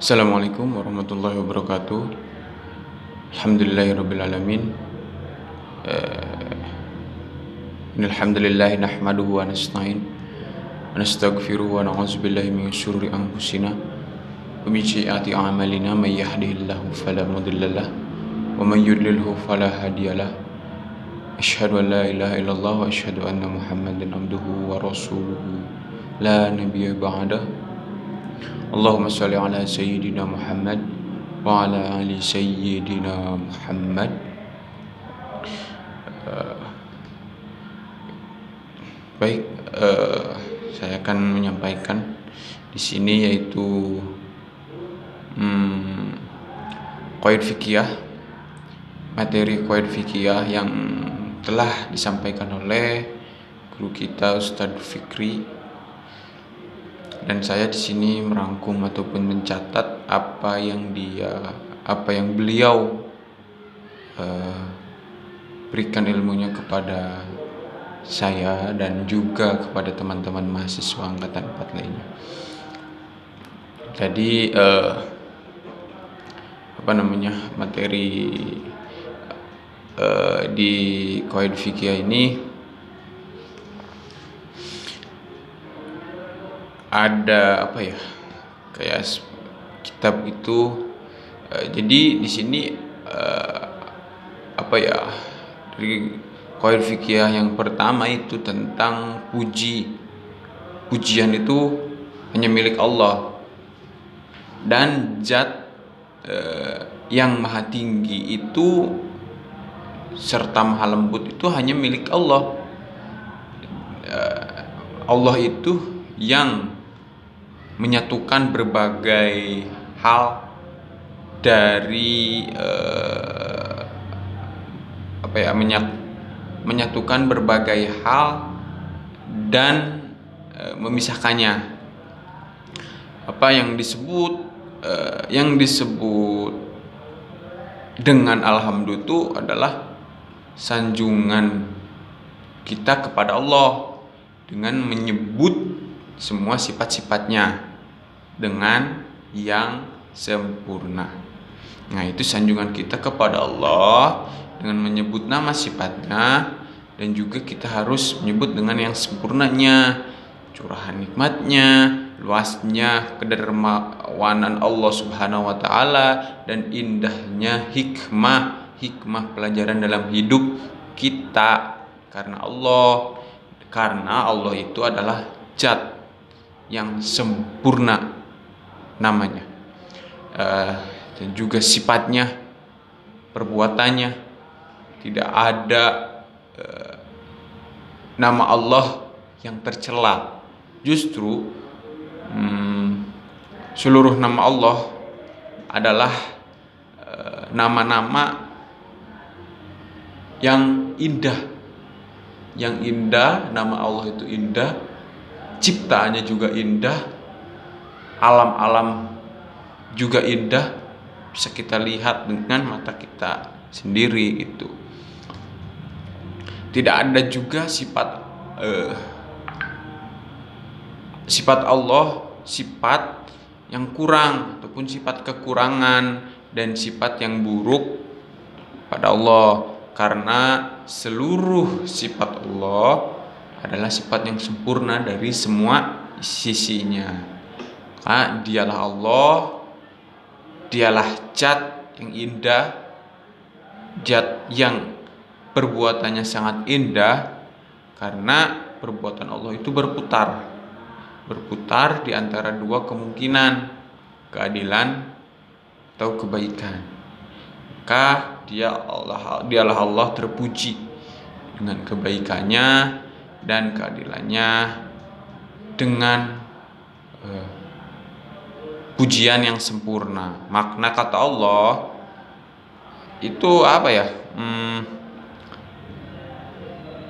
Assalamualaikum warahmatullahi wabarakatuh. Alhamdulillahirabbil alamin. Innal hamdalillah nahmaduhu wa nasta'in wa nastaghfiruhu wa na'udzu billahi min syururi anfusina wa min sayyiati a'malina may yahdihillahu fala mudhillalah wa may yudlilhu fala hadiyalah. Asyhadu an la ilaha illallah wa asyhadu anna Muhammadan abduhu wa rasuluhu la nabiyya ba'dah. Allahumma shalli ala sayyidina Muhammad wa ala ali sayyidina Muhammad. Baik, saya akan menyampaikan di sini yaitu qawaid fikih, materi qawaid fikih yang telah disampaikan oleh guru kita Ustadz Fikri, dan saya di sini merangkum ataupun mencatat apa yang beliau berikan ilmunya kepada saya dan juga kepada teman-teman mahasiswa angkatan 4 lainnya. Jadi materi di qawaid fikih ini ada kayak kitab itu. Jadi di sini dari qawaid fikih yang pertama itu tentang pujian itu hanya milik Allah, dan zat yang maha tinggi itu serta maha lembut itu hanya milik Allah. Allah itu yang menyatukan berbagai hal dari menyatukan berbagai hal dan memisahkannya. Yang disebut dengan alhamdulillah itu adalah sanjungan kita kepada Allah dengan menyebut semua sifat-sifatnya dengan yang sempurna. Nah, itu sanjungan kita kepada Allah dengan menyebut nama sifatnya, dan juga kita harus menyebut dengan yang sempurnanya, curahan nikmatnya, luasnya kedermawanan Allah Subhanahu wa taala, dan indahnya hikmah pelajaran dalam hidup kita karena Allah itu adalah zat yang sempurna namanya, dan juga sifatnya, perbuatannya. Tidak ada nama Allah yang tercela. Justru seluruh nama Allah adalah nama-nama yang indah. Nama Allah itu indah, ciptaannya juga indah, alam-alam juga indah, bisa kita lihat dengan mata kita sendiri itu. Tidak ada juga sifat Allah, sifat yang kurang ataupun sifat kekurangan dan sifat yang buruk pada Allah, karena seluruh sifat Allah adalah sifat yang sempurna dari semua sisinya. Dialah Allah, dialah zat yang indah, zat yang perbuatannya sangat indah, karena perbuatan Allah itu berputar di antara dua kemungkinan, keadilan atau kebaikan. Maka dialah Allah terpuji dengan kebaikannya dan keadilannya, dengan pujian yang sempurna. Makna kata Allah itu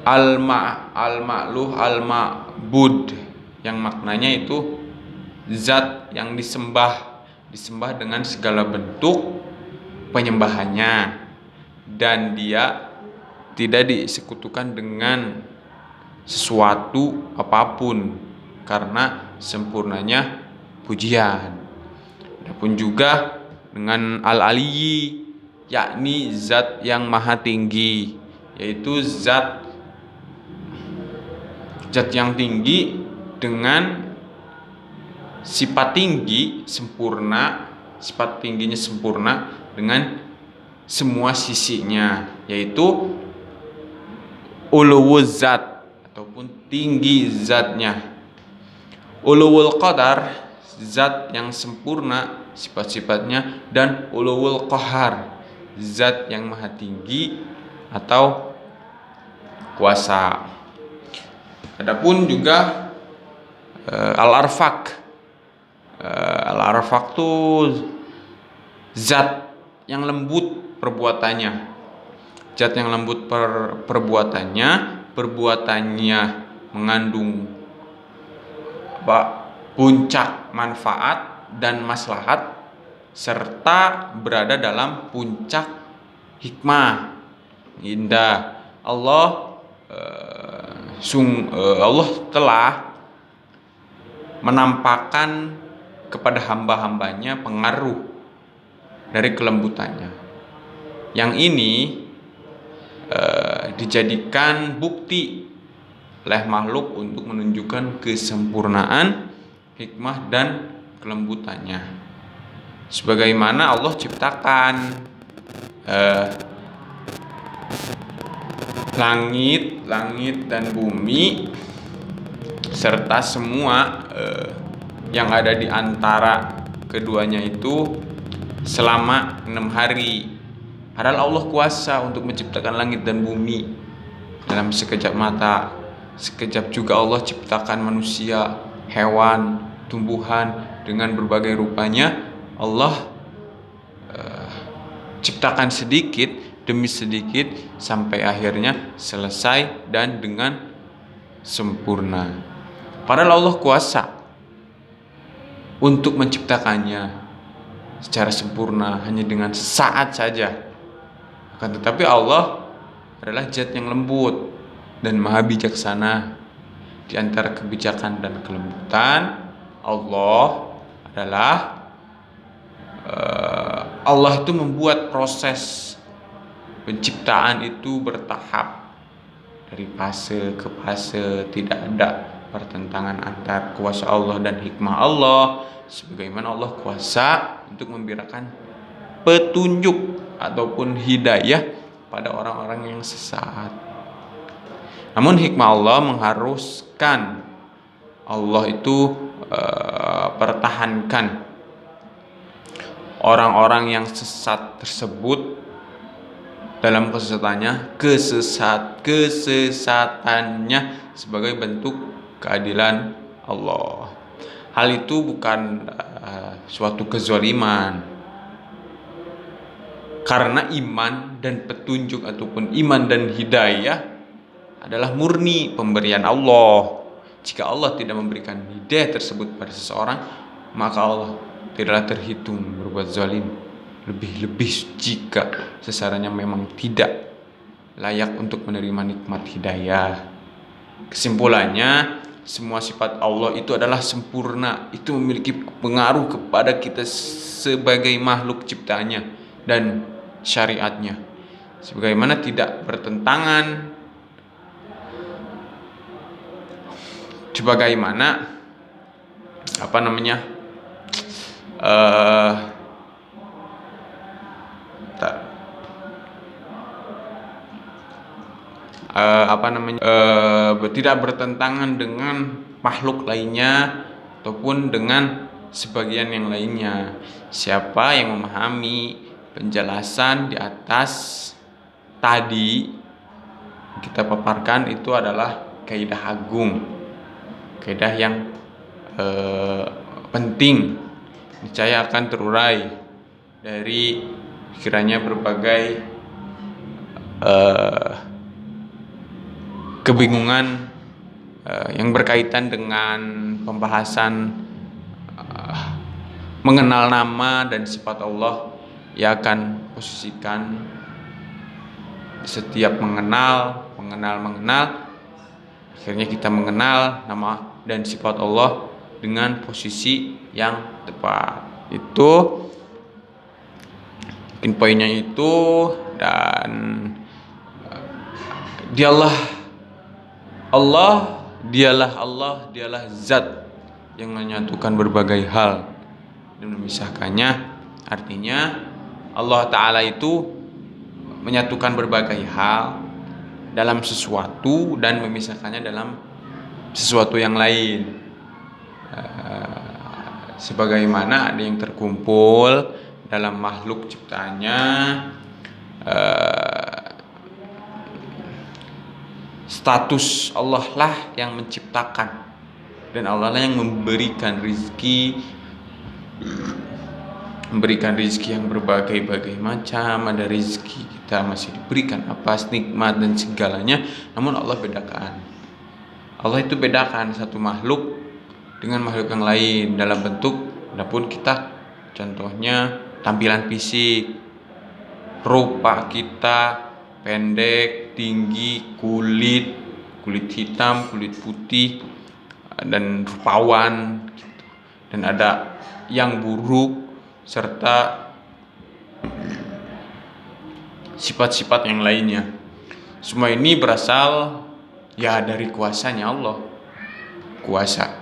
al-ma'luh al-ma'bud, yang maknanya itu zat yang disembah dengan segala bentuk penyembahannya, dan dia tidak disekutukan dengan sesuatu apapun karena sempurnanya pujian. Adapun juga dengan Al-Aliyyi, yakni zat yang maha tinggi, yaitu zat yang tinggi dengan sifat tinggi sempurna, sifat tingginya sempurna dengan semua sisinya, yaitu uluwul zat ataupun tinggi zatnya. Uluwul qadar, zat yang sempurna sifat-sifatnya, dan uluwul qahar, zat yang maha tinggi atau kuasa. Adapun juga al-arfaq. Al-arfaq itu zat yang lembut perbuatannya. Zat yang lembut perbuatannya mengandung puncak manfaat dan maslahat serta berada dalam puncak hikmah. Indah. Allah telah menampakkan kepada hamba-hambanya pengaruh dari kelembutannya. Yang ini dijadikan bukti oleh makhluk untuk menunjukkan kesempurnaan hikmah dan kelembutannya. Sebagaimana Allah ciptakan langit dan bumi serta semua yang ada di antara keduanya itu selama 6 hari. Padahal Allah kuasa untuk menciptakan langit dan bumi dalam sekejap mata. Sekejap juga Allah ciptakan manusia, hewan, tumbuhan dengan berbagai rupanya. Allah ciptakan sedikit demi sedikit sampai akhirnya selesai dan dengan sempurna. Padahal Allah kuasa untuk menciptakannya secara sempurna hanya dengan sesaat saja. Akan tetapi Allah adalah zat yang lembut dan maha bijaksana. Di antara kebijakan dan kelembutan Allah adalah Allah itu membuat proses penciptaan itu bertahap, dari fase ke fase, tidak ada pertentangan antar kuasa Allah dan hikmah Allah, sebagaimana Allah kuasa untuk memberikan petunjuk ataupun hidayah pada orang-orang yang sesat. Namun hikmah Allah mengharuskan Allah itu pertahankan orang-orang yang sesat tersebut dalam kesesatannya sebagai bentuk keadilan Allah. Hal itu bukan suatu kezaliman, karena iman dan petunjuk ataupun iman dan hidayah adalah murni pemberian Allah. Jika Allah tidak memberikan hidayah tersebut pada seseorang, maka Allah tidaklah terhitung berbuat zalim. Lebih-lebih jika seseorangnya memang tidak layak untuk menerima nikmat hidayah. Kesimpulannya, semua sifat Allah itu adalah sempurna. Itu memiliki pengaruh kepada kita sebagai makhluk ciptaannya dan syariatnya, sebagaimana tidak bertentangan sebagaimana tidak bertentangan dengan makhluk lainnya ataupun dengan sebagian yang lainnya. Siapa yang memahami penjelasan di atas tadi kita paparkan, itu adalah kaidah agung, kaidah yang penting, niscaya akan terurai dari kiranya berbagai kebingungan yang berkaitan dengan pembahasan mengenal nama dan sifat Allah. Ia akan posisikan setiap mengenal, akhirnya kita mengenal nama dan sifat Allah dengan posisi yang tepat. Itu mungkin poinnya itu. Dan dialah Allah, dialah zat yang menyatukan berbagai hal dan memisahkannya. Artinya Allah Ta'ala itu menyatukan berbagai hal dalam sesuatu dan memisahkannya dalam sesuatu yang lain. Sebagaimana ada yang terkumpul dalam makhluk ciptaannya, status Allah lah yang menciptakan dan Allah lah yang memberikan rizki yang berbagai-bagai macam. Ada rizki kita masih diberikan apa nikmat dan segalanya, namun Allah bedakan. Allah itu bedakan satu makhluk dengan makhluk yang lain dalam bentuk. Adapun kita, contohnya tampilan fisik, rupa kita pendek, tinggi, kulit hitam, kulit putih, dan rupawan gitu. Dan ada yang buruk serta sifat-sifat yang lainnya. Semua ini berasal dari kuasanya Allah. Kuasa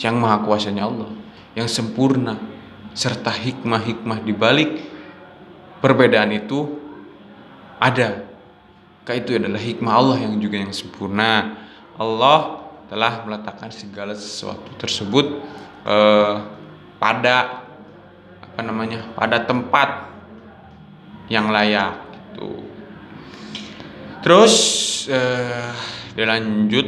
yang maha kuasanya Allah yang sempurna, serta hikmah-hikmah di balik perbedaan itu ada. Itu adalah hikmah Allah yang juga yang sempurna. Allah telah meletakkan segala sesuatu tersebut pada tempat yang layak gitu. Terus dilanjut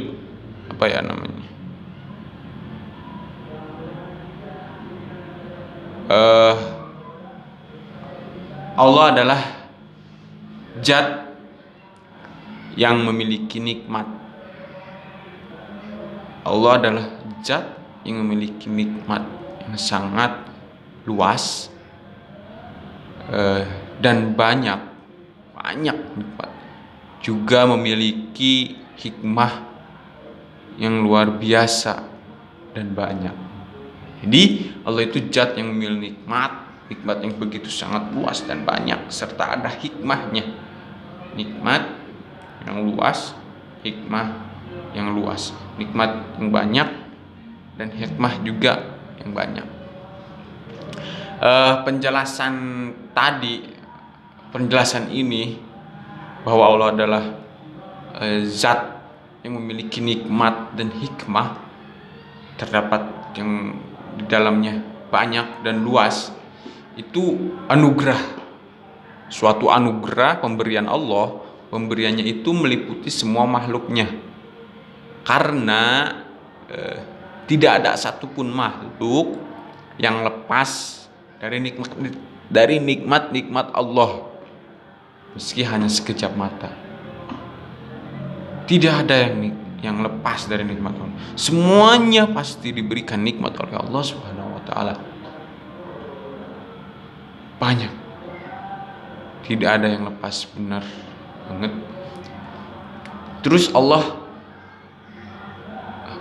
Allah adalah zat yang memiliki nikmat. Allah adalah zat yang memiliki nikmat yang sangat luas dan banyak nikmat. Juga memiliki hikmah yang luar biasa dan banyak. Jadi Allah itu zat yang memiliki nikmat yang begitu sangat luas dan banyak, serta ada hikmahnya. Nikmat yang luas, hikmah yang luas, nikmat yang banyak dan hikmah juga yang banyak. Penjelasan ini bahwa Allah adalah zat yang memiliki nikmat dan hikmah, terdapat yang di dalamnya banyak dan luas, itu anugerah, suatu anugerah pemberian Allah. Pemberiannya itu meliputi semua makhluknya, karena tidak ada satupun makhluk yang lepas dari nikmat Allah, meski hanya sekejap mata. Tidak ada yang lepas dari nikmat Allah. Semuanya pasti diberikan nikmat oleh Allah Subhanahu wa Ta'ala. Banyak, tidak ada yang lepas, benar banget. Terus Allah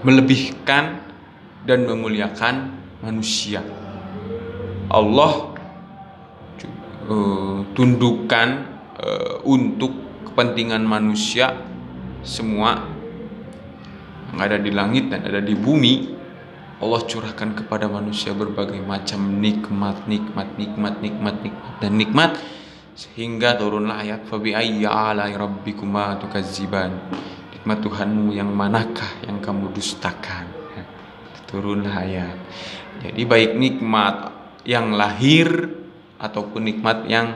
melebihkan dan memuliakan manusia. Allah tundukkan untuk kepentingan manusia semua yang ada di langit dan ada di bumi. Allah curahkan kepada manusia berbagai macam nikmat, sehingga turunlah ayat fa bi ayyi ala'i rabbikuma tukazziban. Nikmat Tuhanmu yang manakah yang kamu dustakan? Turunlah ayat. Jadi baik nikmat yang lahir ataupun nikmat yang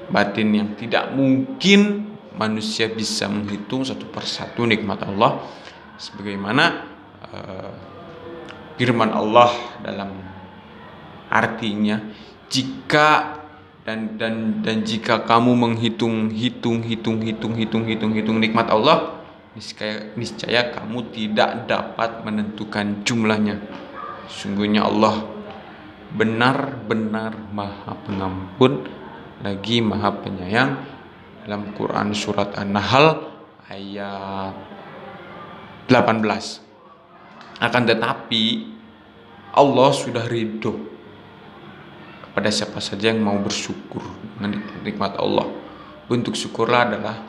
batin, yang tidak mungkin manusia bisa menghitung satu persatu nikmat Allah, sebagaimana firman Allah dalam artinya, jika jika kamu menghitung nikmat Allah, niscaya kamu tidak dapat menentukan jumlahnya. Sungguhnya Allah benar-benar Maha Pengampun lagi Maha Penyayang. Dalam Quran surat An-Nahl ayat 18. Akan tetapi Allah sudah ridho kepada siapa saja yang mau bersyukur dengan nikmat Allah. Bentuk syukurlah adalah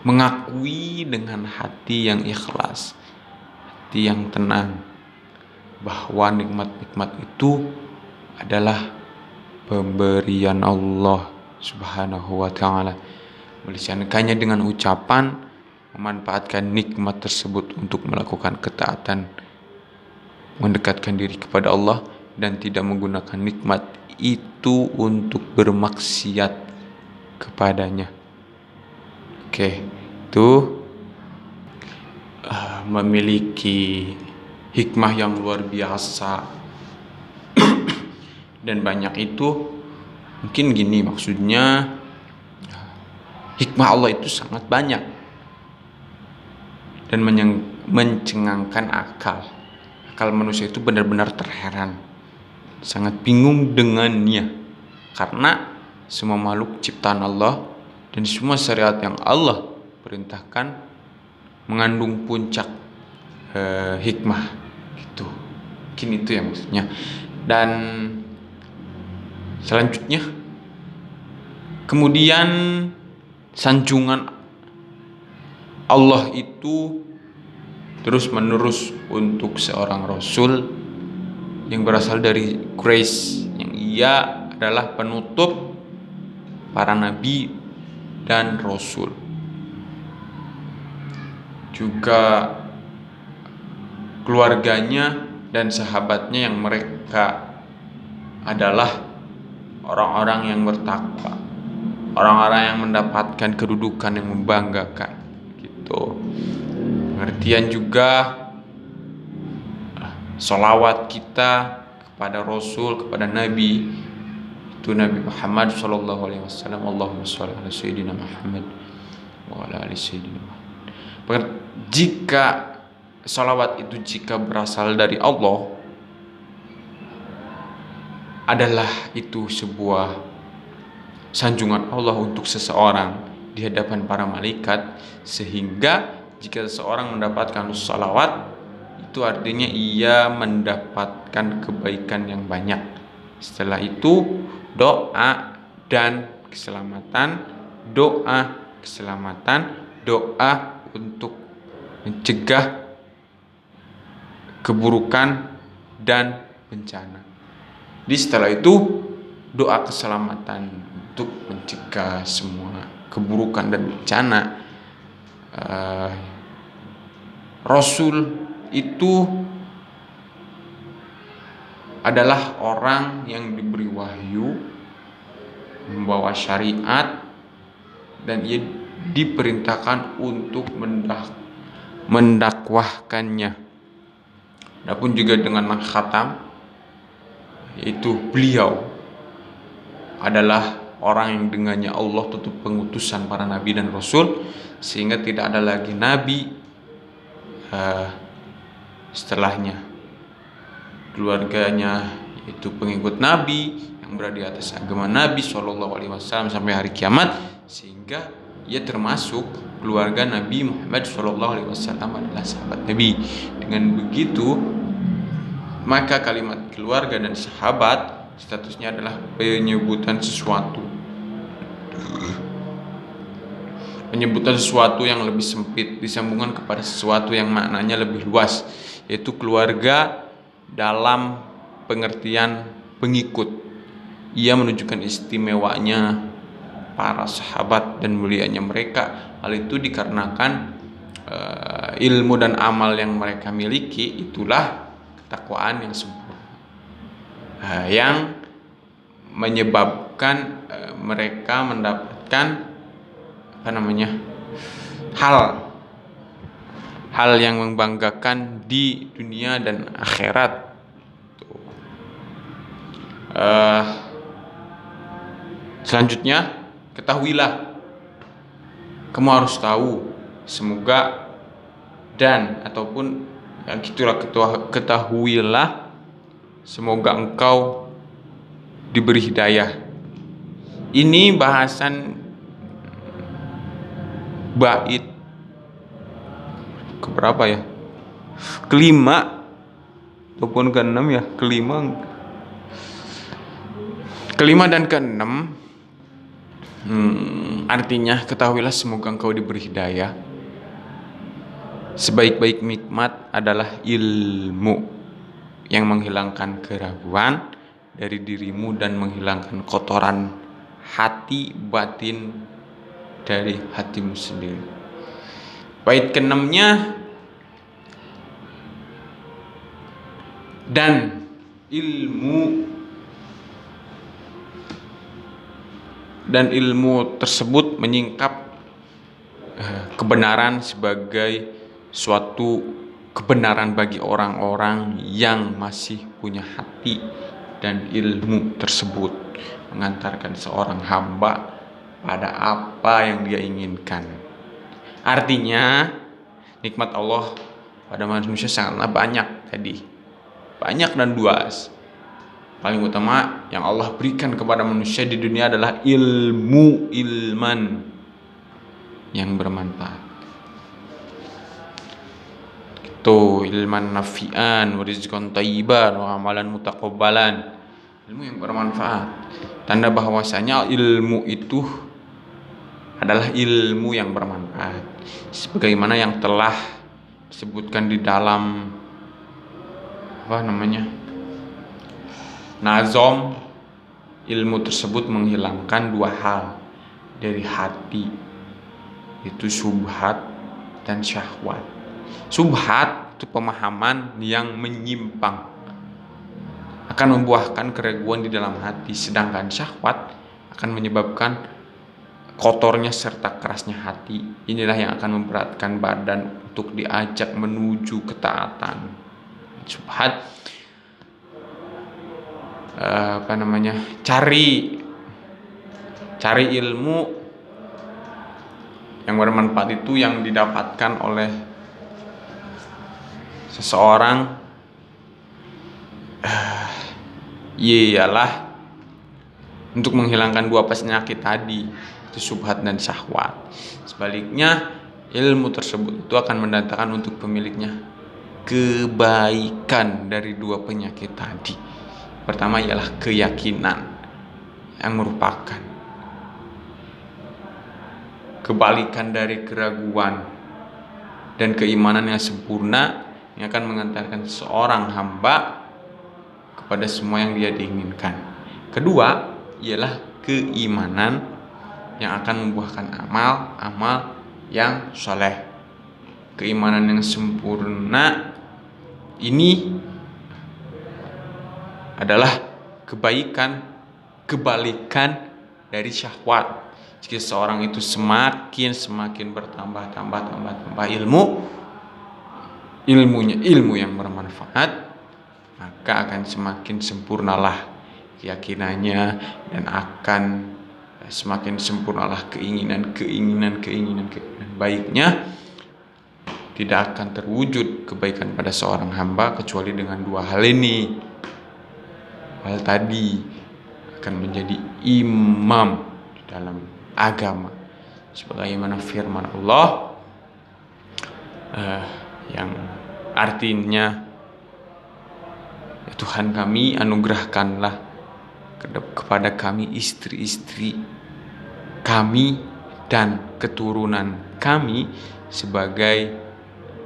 mengakui dengan hati yang ikhlas, hati yang tenang, bahwa nikmat-nikmat itu adalah pemberian Allah Subhanahu wa ta'ala. Melisankannya dengan ucapan, memanfaatkan nikmat tersebut untuk melakukan ketaatan, mendekatkan diri kepada Allah, dan tidak menggunakan nikmat itu untuk bermaksiat kepadanya. Oke, itu memiliki hikmah yang luar biasa. Dan banyak itu mungkin gini, maksudnya hikmah Allah itu sangat banyak dan mencengangkan akal. Akal manusia itu benar-benar terheran, sangat bingung dengannya, karena semua makhluk ciptaan Allah dan semua syariat yang Allah perintahkan mengandung puncak hikmah gitu. Mungkin itu ya maksudnya. Dan selanjutnya, kemudian sanjungan Allah itu terus menerus untuk seorang Rasul yang berasal dari Quraisy, yang ia adalah penutup para nabi dan Rasul. Juga keluarganya dan sahabatnya yang mereka adalah orang-orang yang bertakwa, orang-orang yang mendapatkan kedudukan yang membanggakan gitu. Pengertian juga sholawat kita kepada Rasul, kepada Nabi, itu Nabi Muhammad sallallahu alaihi wasallam. Allahumma sholli ala sayyidina Muhammad wa ala ali sayyidina Muhammad. Jika sholawat itu jika berasal dari Allah, adalah itu sebuah sanjungan Allah untuk seseorang di hadapan para malaikat, sehingga jika seseorang mendapatkan sholawat, itu artinya ia mendapatkan kebaikan yang banyak. Setelah itu doa dan keselamatan, doa keselamatan, doa untuk mencegah keburukan dan bencana. Setelah itu doa keselamatan untuk mencegah semua keburukan dan bencana. Rasul itu adalah orang yang diberi wahyu, membawa syariat, dan ia diperintahkan untuk mendakwahkannya. Adapun juga dengan khatam, yaitu beliau adalah orang yang dengannya Allah tutup pengutusan para nabi dan rasul, sehingga tidak ada lagi nabi setelahnya. Keluarganya yaitu pengikut nabi yang berada di atas agama Nabi SAW sampai hari kiamat, sehingga ia termasuk keluarga Nabi Muhammad SAW adalah sahabat Nabi. Dengan begitu, maka kalimat keluarga dan sahabat statusnya adalah penyebutan sesuatu yang lebih sempit disambungkan kepada sesuatu yang maknanya lebih luas, yaitu keluarga dalam pengertian pengikut. Ia menunjukkan istimewanya para sahabat dan mulianya mereka. Hal itu dikarenakan ilmu dan amal yang mereka miliki, itulah ketakwaan yang sempurna, yang menyebabkan mereka mendapatkan hal yang membanggakan di dunia dan akhirat. Selanjutnya, ketahuilah, kamu harus tahu, semoga dan ataupun yang gitulah, ketahuilah, semoga engkau diberi hidayah. Ini bahasan bait keberapa ya? Kelima ataupun keenam ya, kelima dan keenam. Artinya ketahuilah semoga engkau diberi hidayah. Sebaik-baik nikmat adalah ilmu yang menghilangkan keraguan dari dirimu dan menghilangkan kotoran hati batin dari hatimu sendiri. Bait keenamnya, dan ilmu tersebut menyingkap kebenaran sebagai suatu kebenaran bagi orang-orang yang masih punya hati, dan ilmu tersebut mengantarkan seorang hamba pada apa yang dia inginkan. Artinya nikmat Allah pada manusia sangatlah banyak tadi, banyak dan luas. Paling utama yang Allah berikan kepada manusia di dunia adalah ilman yang bermanfaat. Itu ilman nafi'an wa rizqan thayyiban wa amalan mutaqabbalan. Ilmu yang bermanfaat. Tanda bahwasanya ilmu itu adalah ilmu yang bermanfaat. Sebagaimana yang telah disebutkan di dalam Nazom, ilmu tersebut menghilangkan dua hal dari hati, itu subhat dan syahwat. Subhat itu pemahaman yang menyimpang, akan membuahkan keraguan di dalam hati, sedangkan syahwat akan menyebabkan kotornya serta kerasnya hati. Inilah yang akan memberatkan badan untuk diajak menuju ketaatan. Subhat cari ilmu yang bermanfaat itu yang didapatkan oleh seseorang ialah untuk menghilangkan dua penyakit tadi, itu subhat dan syahwat. Sebaliknya ilmu tersebut itu akan mendatangkan untuk pemiliknya kebaikan dari dua penyakit tadi. Pertama ialah keyakinan yang merupakan kebalikan dari keraguan, dan keimanan yang sempurna yang akan mengantarkan seorang hamba kepada semua yang dia diinginkan. Kedua ialah keimanan yang akan membuahkan amal yang soleh. Keimanan yang sempurna ini adalah kebalikan dari syahwat. Jika seorang itu semakin bertambah ilmu yang bermanfaat, maka akan semakin sempurnalah keyakinannya, dan akan semakin sempurnalah keinginan baiknya. Tidak akan terwujud kebaikan pada seorang hamba kecuali dengan dua hal ini. Hal tadi akan menjadi imam di dalam agama, sebagaimana firman Allah yang artinya, ya Tuhan kami, anugerahkanlah kepada kami istri-istri kami dan keturunan kami sebagai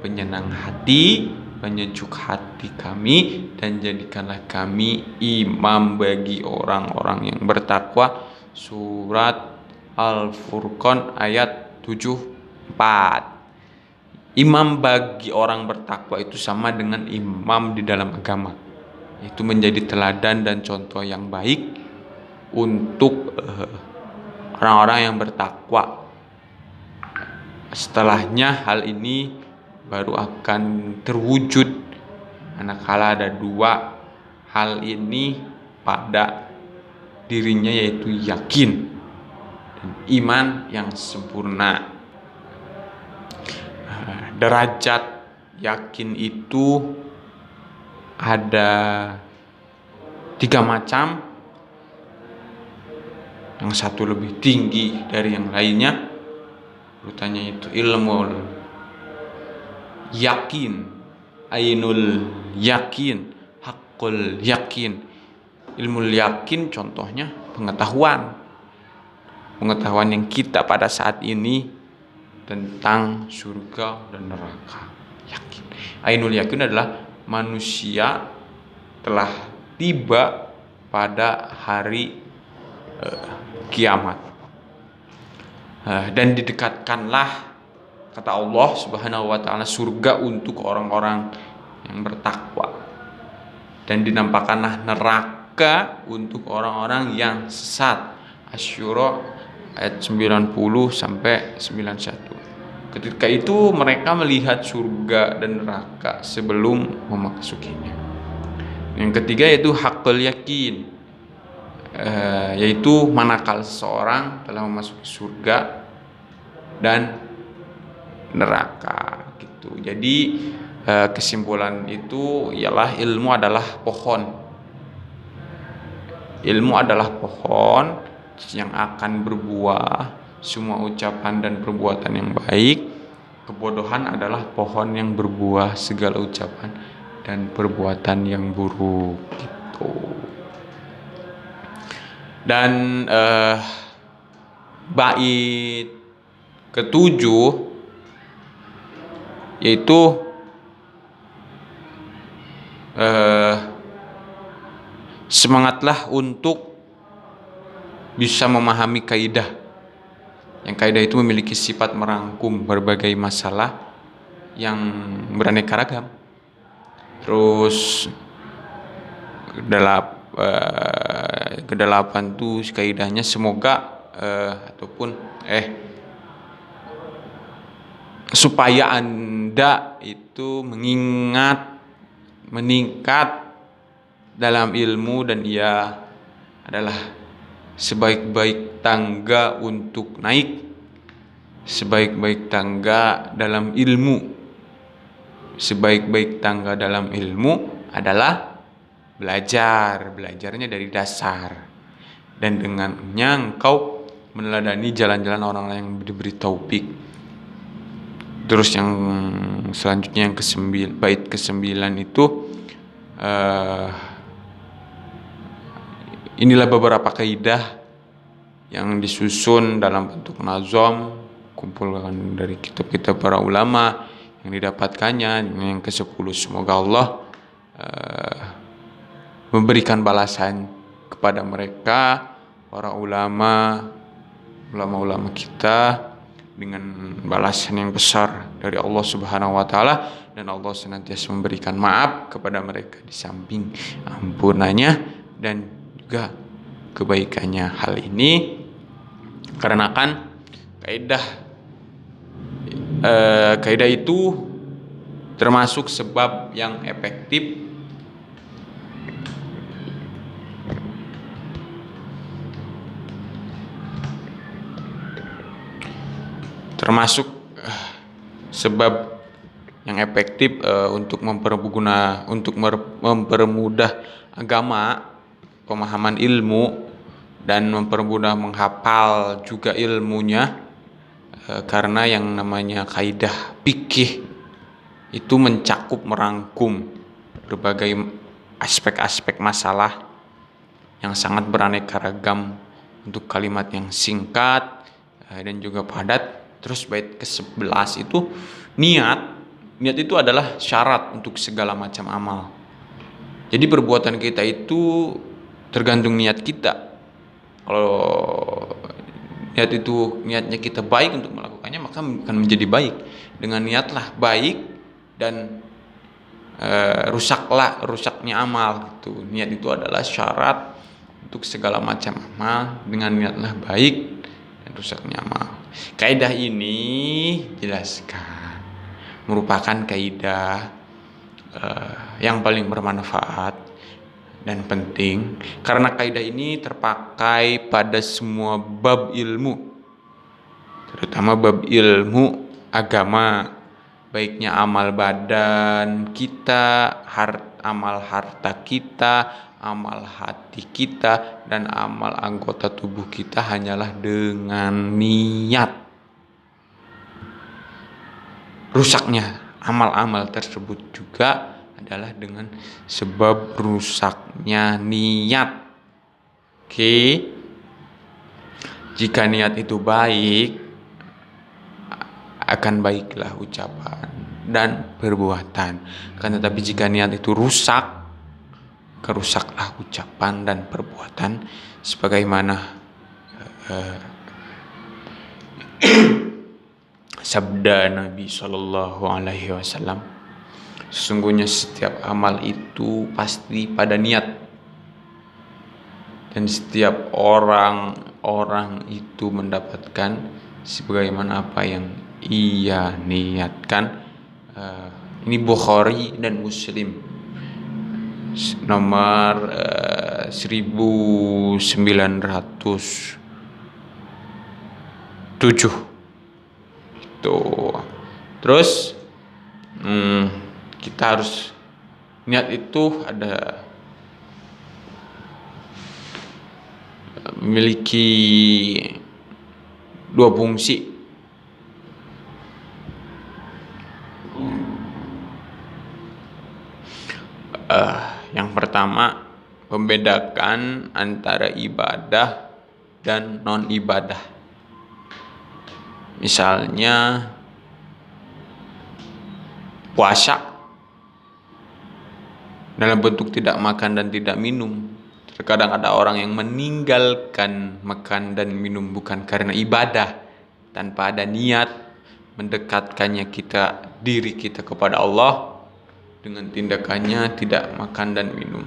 penyenang hati, penyejuk hati kami, dan jadikanlah kami imam bagi orang-orang yang bertakwa. Surat Al-Furqan ayat 74. Imam bagi orang bertakwa itu sama dengan imam di dalam agama. Itu menjadi teladan dan contoh yang baik untuk orang-orang yang bertakwa. Setelahnya hal ini baru akan terwujud manakala ada dua hal ini pada dirinya, yaitu yakin dan iman yang sempurna. Derajat yakin itu ada 3 macam. Yang satu lebih tinggi dari yang lainnya, urutannya itu ilmu yakin, ainul yakin, haqqul yakin. Ilmu yakin contohnya pengetahuan yang kita pada saat ini tentang surga dan neraka. Yakin. Ainul yakin adalah manusia telah tiba pada hari kiamat. Dan didekatkanlah, kata Allah Subhanahu wa taala, surga untuk orang-orang yang bertakwa. Dan dinampakkanlah neraka untuk orang-orang yang sesat. Asy-Syura ayat 90 sampai 91. Ketika itu mereka melihat surga dan neraka sebelum memasukinya. Yang ketiga yaitu haqqul yakin, yaitu manakala seseorang telah memasuki surga dan neraka gitu. Jadi kesimpulan itu ialah ilmu adalah pohon. Ilmu adalah pohon yang akan berbuah semua ucapan dan perbuatan yang baik. Kebodohan adalah pohon yang berbuah segala ucapan dan perbuatan yang buruk gitu. Dan bait ketujuh yaitu semangatlah untuk bisa memahami kaidah. Yang kaidah itu memiliki sifat merangkum berbagai masalah yang beraneka ragam. Terus kedelapan tuh kaidahnya semoga supaya Anda itu meningkat dalam ilmu, dan ia adalah sebaik-baik tangga untuk naik, sebaik-baik tangga dalam ilmu. Sebaik-baik tangga dalam ilmu adalah belajarnya dari dasar, dan dengannya engkau meneladani jalan-jalan orang-orang yang diberi taufik. Terus yang selanjutnya yang bait ke-9 itu inilah beberapa kaidah yang disusun dalam bentuk nazam, kumpulkan dari kitab-kitab para ulama yang didapatkannya. Yang ke-10, semoga Allah memberikan balasan kepada mereka, para ulama kita, dengan balasan yang besar dari Allah Subhanahu wa taala, dan Allah senantiasa memberikan maaf kepada mereka di samping ampunannya dan juga kebaikannya. Hal ini karena kan kaidah itu termasuk sebab yang efektif untuk mempermudah agama, pemahaman ilmu, dan mempermudah menghafal juga ilmunya. Karena yang namanya kaidah fikih itu mencakup, merangkum berbagai aspek-aspek masalah yang sangat beraneka ragam untuk kalimat yang singkat dan juga padat. Terus bait ke-11 itu niat itu adalah syarat untuk segala macam amal. Jadi perbuatan kita itu tergantung niat kita. Kalau niatnya kita baik untuk melakukannya, maka akan menjadi baik. Dengan niatlah baik dan rusaknya amal gitu. Niat itu adalah syarat untuk segala macam amal. Dengan niatlah baik dan rusaknya amal. Kaidah ini jelaskan merupakan kaidah yang paling bermanfaat dan penting, karena kaidah ini terpakai pada semua bab ilmu, terutama bab ilmu agama, baiknya amal badan kita, amal harta kita, amal hati kita, dan amal anggota tubuh kita hanyalah dengan niat. Rusaknya amal-amal tersebut juga adalah dengan sebab rusaknya niat. Oke. Jika niat itu baik, akan baiklah ucapan dan perbuatan. Kan tetapi jika niat itu rusak, kerusaklah ucapan dan perbuatan, sebagaimana sabda Nabi Shallallahu Alaihi Wasallam, sesungguhnya setiap amal itu pasti pada niat, dan setiap orang itu mendapatkan sebagaimana apa yang ia niatkan. Ini Bukhari dan Muslim, nomor 1907 itu. Terus kita harus niat itu ada memiliki dua fungsi. Yang pertama, membedakan antara ibadah dan non ibadah. Misalnya puasa dalam bentuk tidak makan dan tidak minum. Terkadang ada orang yang meninggalkan makan dan minum bukan karena ibadah, tanpa ada niat mendekatkannya diri kita kepada Allah dengan tindakannya tidak makan dan minum.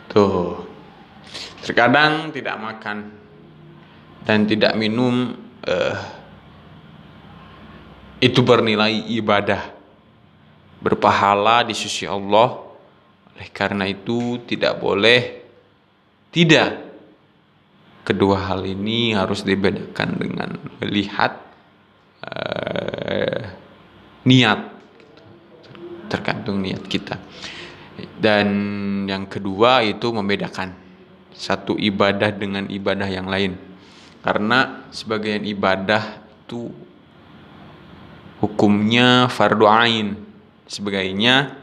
Tuh. Terkadang tidak makan dan tidak minum itu bernilai ibadah, berpahala di sisi Allah. Oleh karena itu kedua hal ini harus dibedakan dengan melihat niat, tergantung niat kita. Dan yang kedua itu membedakan satu ibadah dengan ibadah yang lain, karena sebagian ibadah itu hukumnya fardu ain, sebagiannya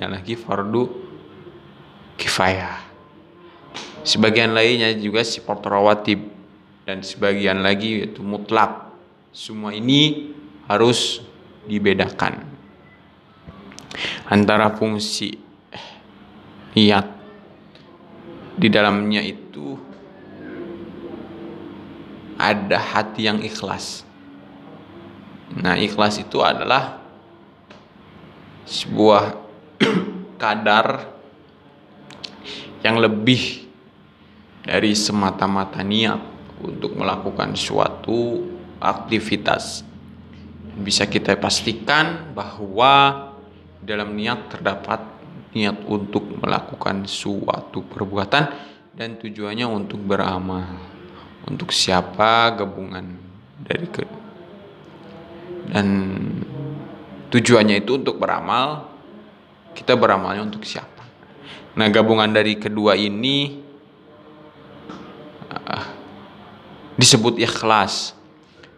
lagi fardu kifayah, sebagian lainnya juga sifat rawatib, dan sebagian lagi yaitu mutlak. Semua ini harus dibedakan antara fungsi niat. Di dalamnya itu ada hati yang ikhlas. Nah, ikhlas itu adalah sebuah kadar yang lebih dari semata-mata niat untuk melakukan suatu aktivitas. Bisa kita pastikan bahwa dalam niat terdapat niat untuk melakukan suatu perbuatan dan tujuannya untuk beramal. Untuk siapa gabungan dari dan tujuannya itu untuk beramal, kita beramalnya untuk siapa. Nah, gabungan dari kedua ini disebut ikhlas.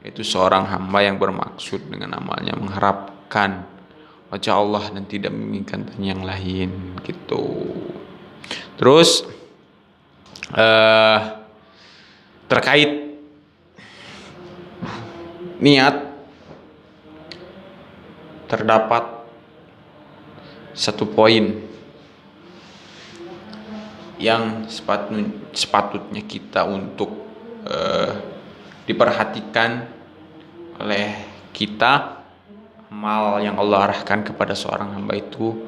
Itu seorang hamba yang bermaksud dengan amalnya mengharapkan wajah Allah dan tidak menginginkan yang lain gitu. Terus terkait niat terdapat satu poin yang sepatutnya kita untuk diperhatikan oleh kita. Amal yang Allah arahkan kepada seorang hamba itu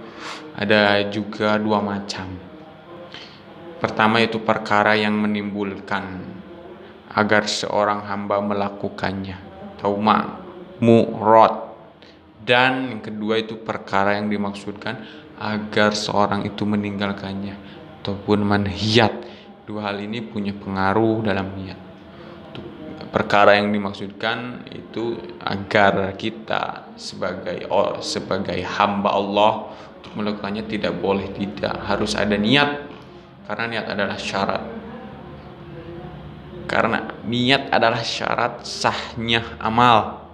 ada juga dua macam. Pertama itu perkara yang menimbulkan agar seorang hamba melakukannya, atau murad. Dan yang kedua itu perkara yang dimaksudkan agar seorang itu meninggalkannya, ataupun manhiyat. Dua hal ini punya pengaruh dalam niat. Perkara yang dimaksudkan itu agar kita sebagai hamba Allah untuk melakukannya tidak harus ada niat, karena niat adalah syarat. Karena niat adalah syarat sahnya amal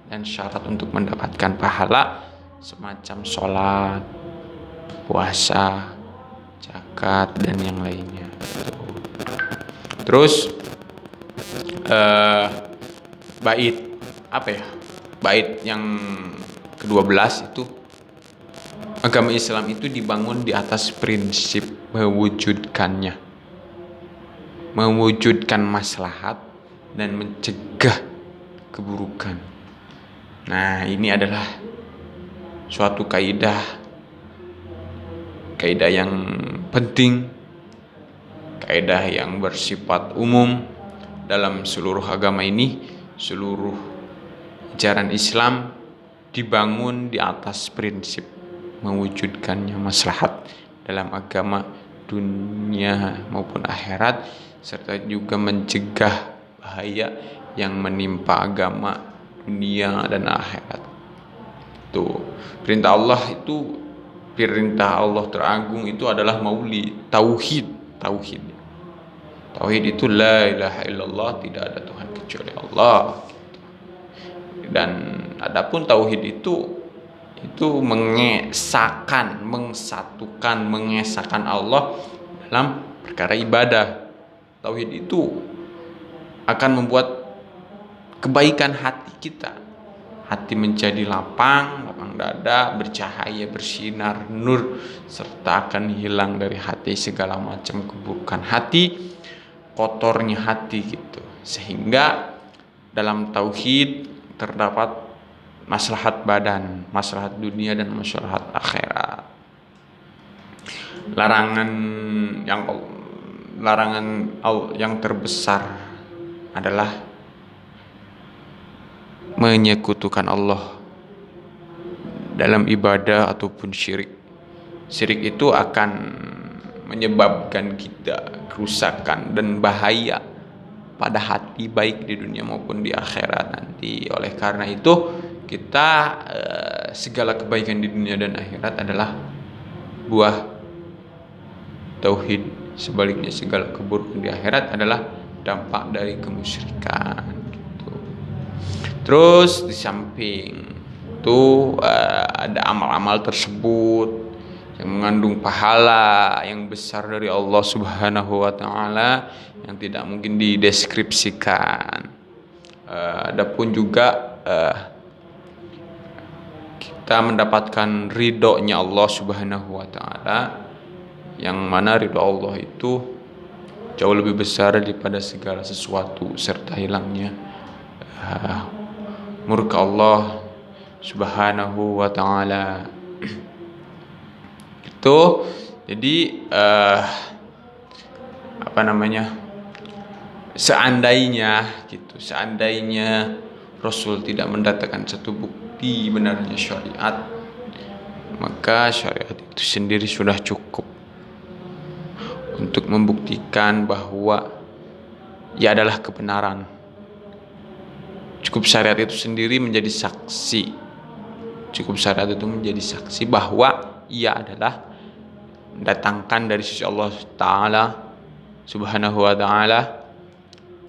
dan syarat untuk mendapatkan pahala semacam sholat, puasa, zakat dan yang lainnya. Terus bait apa ya? Bait yang ke-12 itu, agama Islam itu dibangun di atas prinsip mewujudkan maslahat dan mencegah keburukan. Nah, ini adalah suatu kaidah yang penting, kaidah yang bersifat umum dalam seluruh agama ini. Seluruh ajaran Islam dibangun di atas prinsip mewujudkannya maslahat dalam agama dunia maupun akhirat, serta juga mencegah bahaya yang menimpa agama dunia dan akhirat. Tuh, perintah Allah teragung itu adalah maulid, tauhid. Tauhid itu la ilaha illallah, tidak ada Tuhan kecuali Allah. Dan adapun tauhid itu mengesahkan Allah dalam perkara ibadah. Tauhid itu akan membuat kebaikan hati kita. Hati menjadi lapang dada, bercahaya, bersinar, nur, serta akan hilang dari hati segala macam keburukan hati, kotornya hati gitu. Sehingga dalam tauhid terdapat maslahat badan, maslahat dunia dan maslahat akhirat. Larangan yang terbesar adalah menyekutukan Allah dalam ibadah ataupun syirik. Syirik itu akan menyebabkan kita kerusakan dan bahaya pada hati, baik di dunia maupun di akhirat nanti. Oleh karena itu kita segala kebaikan di dunia dan akhirat adalah buah tauhid. Sebaliknya segala keburukan di akhirat adalah dampak dari kemusyrikan gitu. Terus di samping itu ada amal-amal tersebut yang mengandung pahala yang besar dari Allah Subhanahu wa taala yang tidak mungkin dideskripsikan. Adapun juga kita mendapatkan ridhonya Allah Subhanahu wa taala, yang mana ridho Allah itu jauh lebih besar daripada segala sesuatu, serta hilangnya murka Allah Subhanahu wa taala. Itu jadi seandainya Rasul tidak mendatangkan satu bukti benarnya syariat, maka syariat itu sendiri sudah cukup untuk membuktikan bahwa ia adalah kebenaran. Cukup syariat itu sendiri menjadi saksi. Bahwa ia adalah mendatangkan dari sisi Allah Ta'ala Subhanahu wa Ta'ala,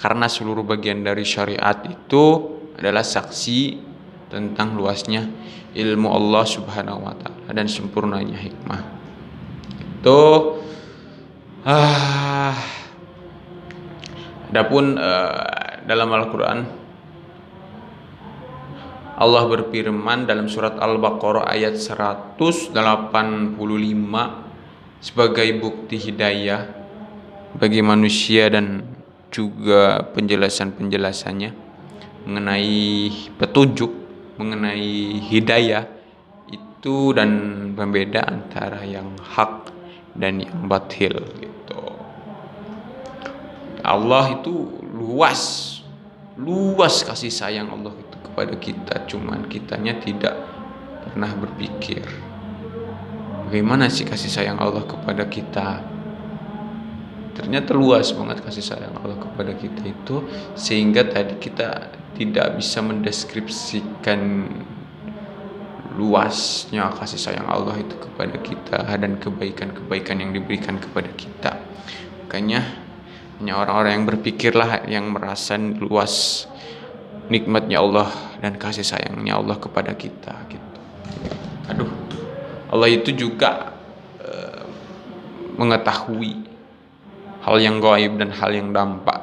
karena seluruh bagian dari syariat itu adalah saksi tentang luasnya ilmu Allah Subhanahu wa Ta'ala dan sempurnanya hikmah. Itu adapun dalam Al-Quran, Allah berfirman dalam surat Al-Baqarah ayat 185 sebagai bukti hidayah bagi manusia dan juga penjelasannya mengenai petunjuk, mengenai hidayah itu dan pembeda antara yang hak dan yang batil gitu. Allah itu luas kasih sayang Allah itu kepada kita, cuman kitanya tidak pernah berpikir bagaimana sih kasih sayang Allah kepada kita. Ternyata luas banget kasih sayang Allah kepada kita itu, sehingga tadi kita tidak bisa mendeskripsikan luasnya kasih sayang Allah itu kepada kita dan kebaikan-kebaikan yang diberikan kepada kita. Makanya Hanya orang-orang yang berpikirlah yang merasa luas nikmatnya Allah dan kasih sayangnya Allah kepada kita gitu. Aduh, Allah itu juga mengetahui hal yang gaib dan hal yang dampak.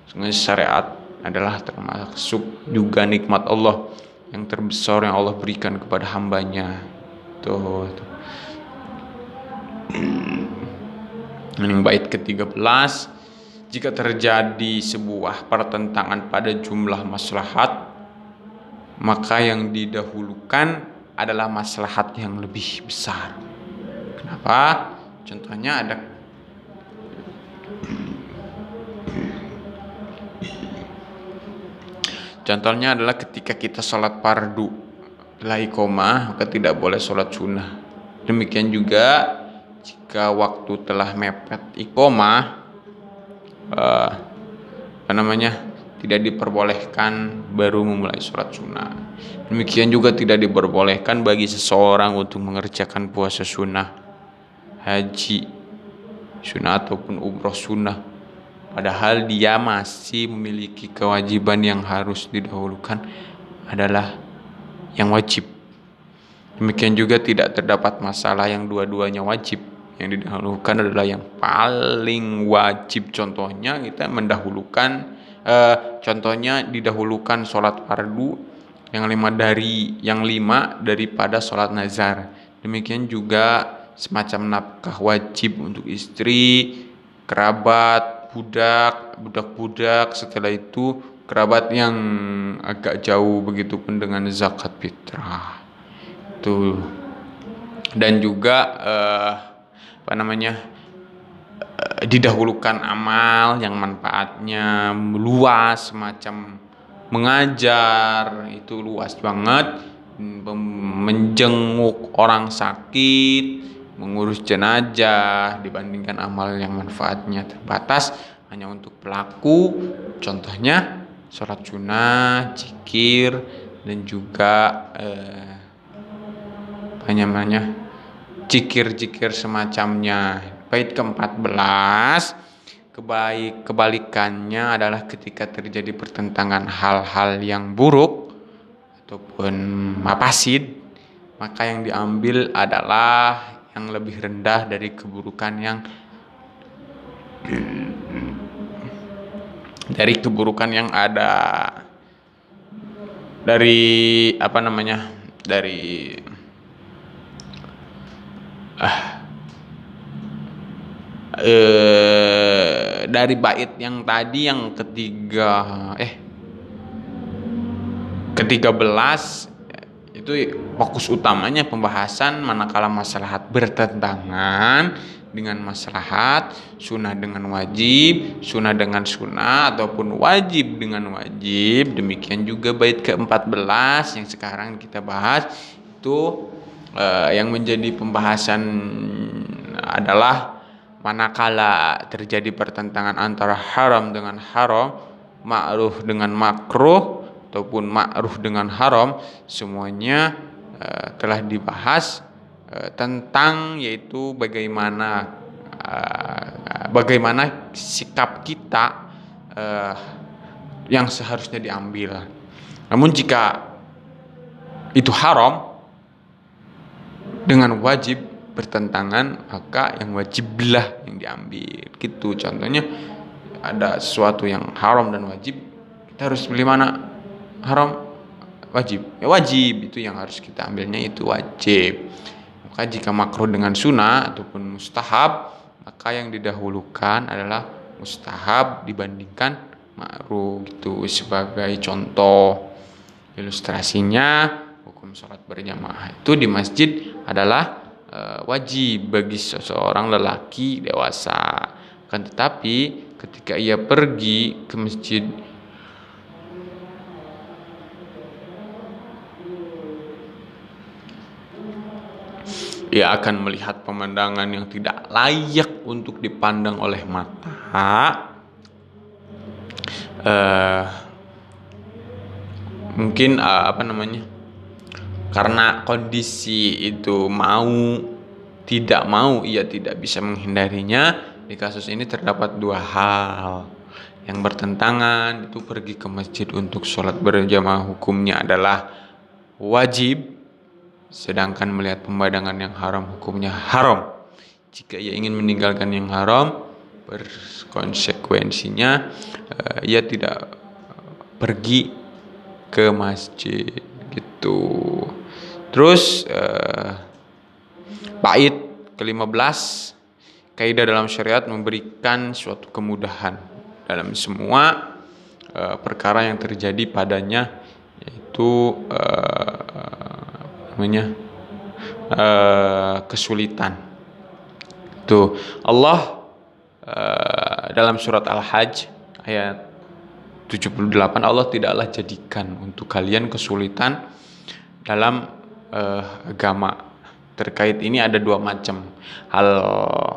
Sungguh syariat adalah termasuk juga nikmat Allah yang terbesar yang Allah berikan kepada hambanya. Tuh. Ini bait ke-13. Jika terjadi sebuah pertentangan pada jumlah maslahat, maka yang didahulukan adalah maslahat yang lebih besar. Kenapa? Contohnya adalah ketika kita sholat fardu setelah iqomah, maka tidak boleh sholat sunnah. Demikian juga jika waktu telah mepet iqomah, tidak diperbolehkan baru memulai sholat sunnah. Demikian juga tidak diperbolehkan bagi seseorang untuk mengerjakan puasa sunnah, haji sunnah ataupun umroh sunnah, padahal dia masih memiliki kewajiban yang harus didahulukan adalah yang wajib. Demikian juga tidak terdapat masalah yang dua-duanya wajib. Yang didahulukan adalah yang paling wajib. Contohnya kita didahulukan sholat fardu yang lima daripada sholat nazar. Demikian juga semacam nafkah wajib untuk istri, kerabat, budak-budak, setelah itu kerabat yang agak jauh, begitupun dengan zakat fitrah. Tuh. Dan juga didahulukan amal yang manfaatnya luas, semacam mengajar, itu luas banget, menjenguk orang sakit, mengurus jenazah, dibandingkan amal yang manfaatnya terbatas hanya untuk pelaku. Contohnya sholat sunnah, zikir, dan juga zikir-zikir semacamnya. Bait ke-14, kebalikannya adalah ketika terjadi pertentangan hal-hal yang buruk ataupun mafasid, maka yang diambil adalah yang lebih rendah dari keburukan yang ada, dari bait yang tadi yang ke-13 itu fokus utamanya pembahasan manakala maslahat bertentangan dengan maslahat, sunnah dengan wajib, sunnah dengan sunnah, ataupun wajib dengan wajib. Demikian juga bait ke-14 yang sekarang kita bahas itu yang menjadi pembahasan adalah manakala terjadi pertentangan antara haram dengan haram, ma'ruf dengan makruh, ataupun ma'ruf dengan haram, semuanya telah dibahas tentang yaitu bagaimana sikap kita yang seharusnya diambil. Namun jika itu haram dengan wajib bertentangan, maka yang wajiblah yang diambil gitu. Contohnya ada sesuatu yang haram dan wajib, kita harus pilih mana? Haram, wajib. Ya wajib itu yang harus kita ambilnya, itu wajib. Maka jika makruh dengan sunnah ataupun mustahab, maka yang didahulukan adalah mustahab dibandingkan makruh gitu. Sebagai contoh ilustrasinya, hukum sholat berjamaah itu di masjid adalah wajib bagi seseorang lelaki dewasa. Kan tetapi ketika ia pergi ke masjid ia akan melihat pemandangan yang tidak layak untuk dipandang oleh mata. Mungkin karena kondisi itu mau tidak mau ia tidak bisa menghindarinya, di kasus ini terdapat dua hal yang bertentangan. Itu pergi ke masjid untuk sholat berjamaah hukumnya adalah wajib, sedangkan melihat pemandangan yang haram hukumnya haram. Jika ia ingin meninggalkan yang haram, berkonsekuensinya ia tidak pergi ke masjid gitu. Terus bait ke-15, kaidah dalam syariat memberikan suatu kemudahan dalam semua perkara yang terjadi padanya, yaitu kesulitan. Tuh Allah dalam surat Al-Hajj ayat 78, Allah tidaklah jadikan untuk kalian kesulitan dalam agama. Terkait ini ada dua macam. Hal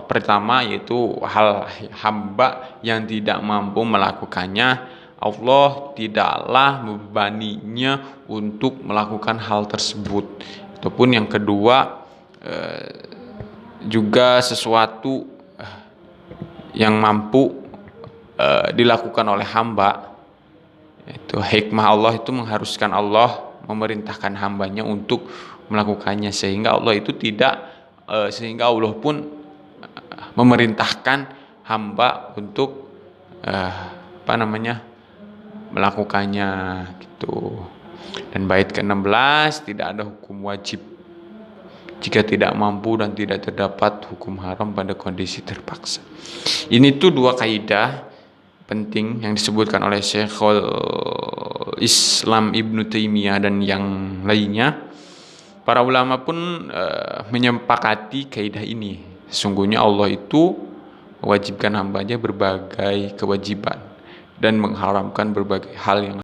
pertama yaitu hal hamba yang tidak mampu melakukannya, Allah tidaklah membebaninya untuk melakukan hal tersebut. Ataupun yang kedua, juga sesuatu yang mampu dilakukan oleh hamba, itu hikmah Allah itu mengharuskan Allah memerintahkan hambanya untuk melakukannya, sehingga Allah pun memerintahkan hamba untuk melakukannya gitu. Dan bait ke-16, tidak ada hukum wajib jika tidak mampu dan tidak terdapat hukum haram pada kondisi terpaksa. Ini tuh dua kaidah penting yang disebutkan oleh Syekhul Islam Ibnu Taimiyah dan yang lainnya. Para ulama pun menyepakati kaidah ini. Sesungguhnya Allah itu mewajibkan hambanya berbagai kewajiban dan mengharamkan berbagai hal yang